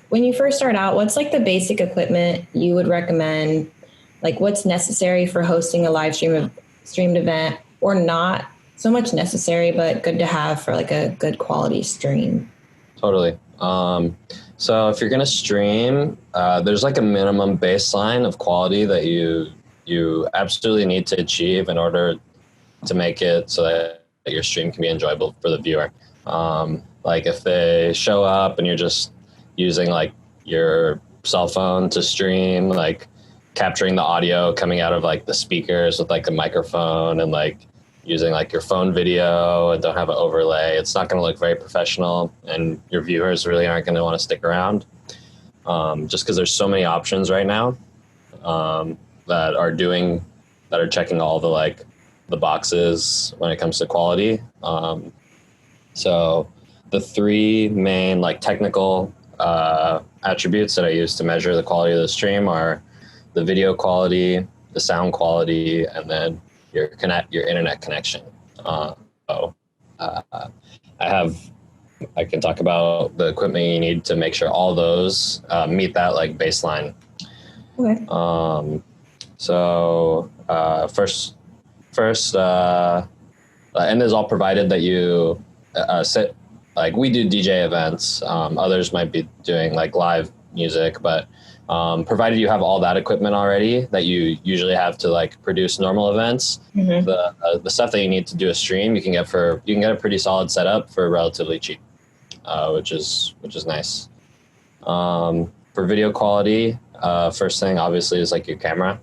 when you first start out, what's like the basic equipment you would recommend? Like what's necessary for hosting a streamed event, or not so much necessary, but good to have for like a good quality stream? Totally. So if you're going to stream, there's like a minimum baseline of quality that you absolutely need to achieve in order to make it so that your stream can be enjoyable for the viewer. Like if they show up and you're just using like your cell phone to stream, like capturing the audio coming out of like the speakers with like a microphone and like using like your phone video and don't have an overlay, it's not going to look very professional, and your viewers really aren't going to want to stick around. Just because there's so many options right now that are checking all the boxes when it comes to quality. So the three main like technical attributes that I use to measure the quality of the stream are the video quality, the sound quality, and then your internet connection. I can talk about the equipment you need to make sure all those meet that like baseline. Okay. And is all provided that you sit, like we do DJ events, others might be doing like live music, but provided you have all that equipment already that you usually have to like produce normal events, the stuff that you need to do a stream, you can get a pretty solid setup for relatively cheap, which is nice. For video quality, first thing obviously is like your camera.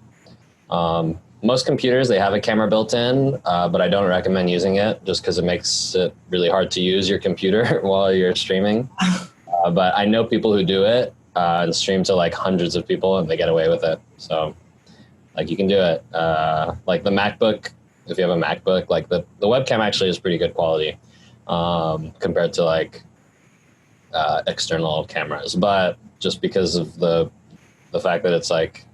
Most computers, they have a camera built in, but I don't recommend using it just because it makes it really hard to use your computer while you're streaming. But I know people who do it and stream to like hundreds of people and they get away with it. So like you can do it. Like the MacBook, if you have a MacBook, like the webcam actually is pretty good quality compared to like external cameras. But just because of the fact that it's like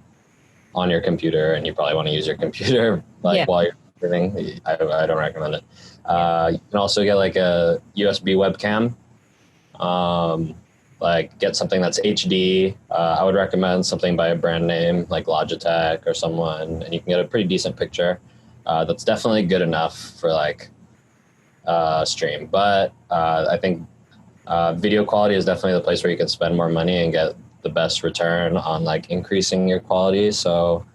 on your computer and you probably want to use your computer while you're streaming, I don't recommend it. You can also get like a USB webcam. Like get something that's HD. I would recommend something by a brand name like Logitech or someone, and you can get a pretty decent picture. That's definitely good enough for like stream. But I think video quality is definitely the place where you can spend more money and get the best return on like increasing your quality. So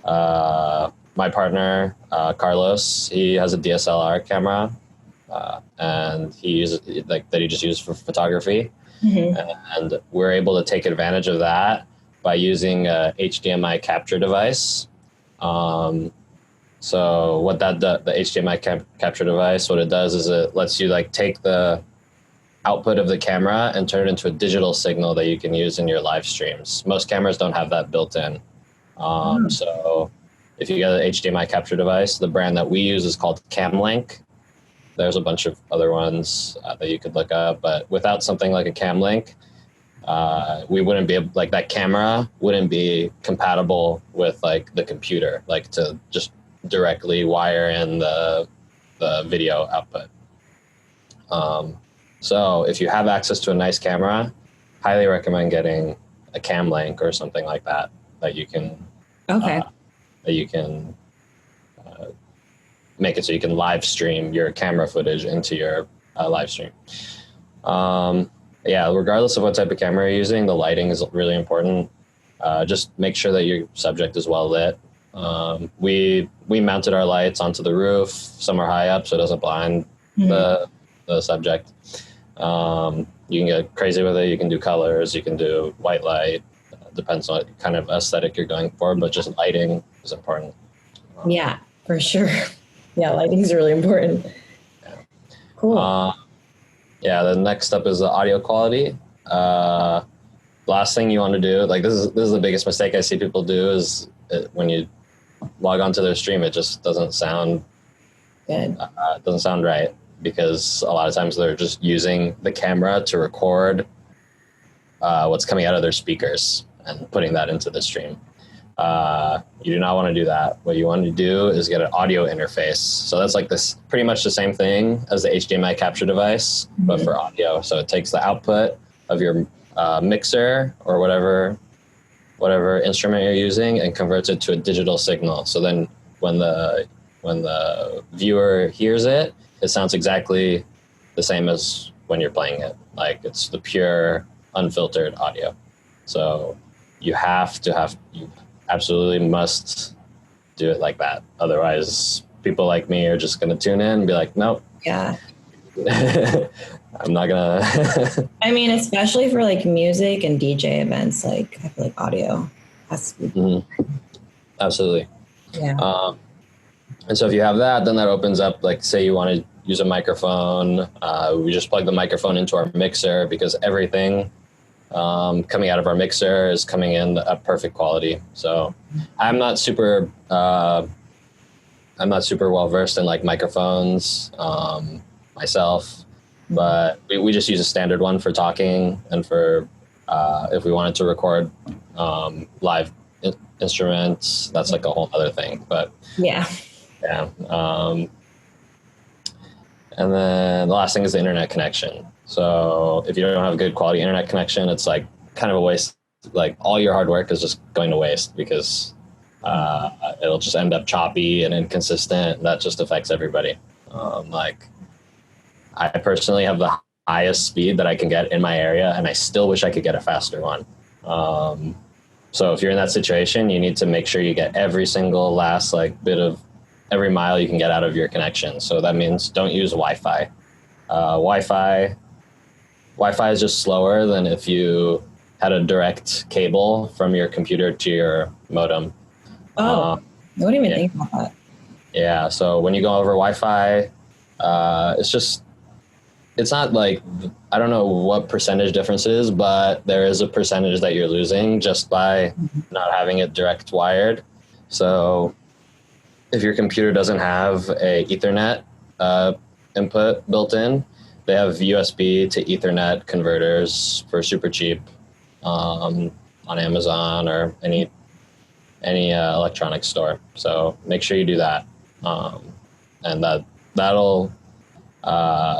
my partner, Carlos, he has a DSLR camera and he just uses for photography. And we're able to take advantage of that by using a HDMI capture device. So what the HDMI capture device, what it does is it lets you like take the output of the camera and turn it into a digital signal that you can use in your live streams. Most cameras don't have that built in. So if you get an HDMI capture device, the brand that we use is called Camlink. There's a bunch of other ones that you could look up, but without something like a Camlink, we wouldn't be able, like that camera wouldn't be compatible with like the computer, like to just directly wire in the video output. So if you have access to a nice camera, highly recommend getting a Camlink or something like that you can make it so you can live stream your camera footage into your live stream. Regardless of what type of camera you're using, the lighting is really important. Just make sure that your subject is well lit. We mounted our lights onto the roof. Some are high up, so it doesn't blind the subject. You can get crazy with it. You can do colors. You can do white light. Depends on what kind of aesthetic you're going for, but just lighting is important. Yeah, for sure. Yeah, lighting is really important. Yeah. Cool. The next up is the audio quality. Last thing you want to do, like this is the biggest mistake I see people do, is when you log onto their stream, it just doesn't sound good. It doesn't sound right, because a lot of times they're just using the camera to record what's coming out of their speakers and putting that into the stream. You do not want to do that. What you want to do is get an audio interface. So that's like this pretty much the same thing as the HDMI capture device, but for audio. So it takes the output of your mixer or whatever instrument you're using and converts it to a digital signal. So then when the viewer hears it, it sounds exactly the same as when you're playing it. Like it's the pure, unfiltered audio. So you absolutely must do it like that. Otherwise, people like me are just going to tune in and be like, nope. Yeah. I'm not going to. I mean, especially for like music and DJ events, like I feel like audio has to be. Mm-hmm. Absolutely. Yeah. And so if you have that, then that opens up, like say you want to use a microphone, we just plug the microphone into our mixer because everything coming out of our mixer is coming in at perfect quality. So I'm not super well versed in like microphones myself, but we just use a standard one for talking and for if we wanted to record live instruments, that's like a whole other thing. But yeah. And then the last thing is the internet connection. So if you don't have a good quality internet connection, it's like kind of a waste. Like all your hard work is just going to waste because it'll just end up choppy and inconsistent. And that just affects everybody. Like I personally have the highest speed that I can get in my area, and I still wish I could get a faster one. So if you're in that situation, you need to make sure you get every single last like bit of every mile you can get out of your connection. So that means don't use Wi-Fi. Wi-Fi is just slower than if you had a direct cable from your computer to your modem. I wouldn't even think about that. Yeah, so when you go over Wi-Fi, it's not like, I don't know what percentage difference is, but there is a percentage that you're losing just by not having it direct wired. So if your computer doesn't have a Ethernet input built in, they have USB to Ethernet converters for super cheap on Amazon or any electronic store. So make sure you do that, and that'll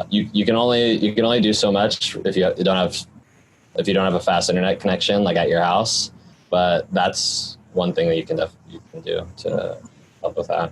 you can only do so much if you don't have a fast internet connection like at your house. But that's one thing that you can do to help with that.